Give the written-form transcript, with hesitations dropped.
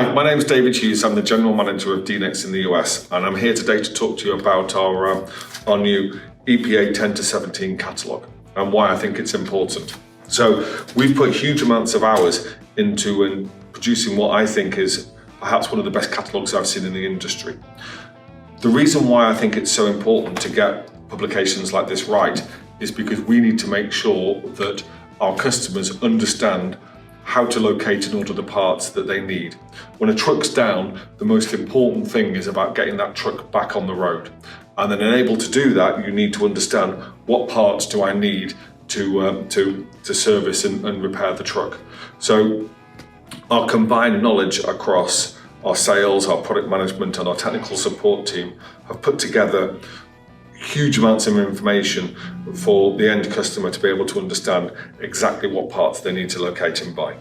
Hi, my name is David Hughes. I'm the General Manager of Dinex in the US, and I'm here today to talk to you about our new EPA 10 to 17 catalogue and why I think it's important. So we've put huge amounts of hours into producing what I think is perhaps one of the best catalogues I've seen in the industry. The reason why I think it's so important to get publications like this right is because we need to make sure that our customers understand how to locate and order the parts that they need. When a truck's down, the most important thing is about getting that truck back on the road. And then able to do that, you need to understand what parts do I need to service and repair the truck. So our combined knowledge across our sales, our product management and our technical support team have put together huge amounts of information for the end customer to be able to understand exactly what parts they need to locate and buy.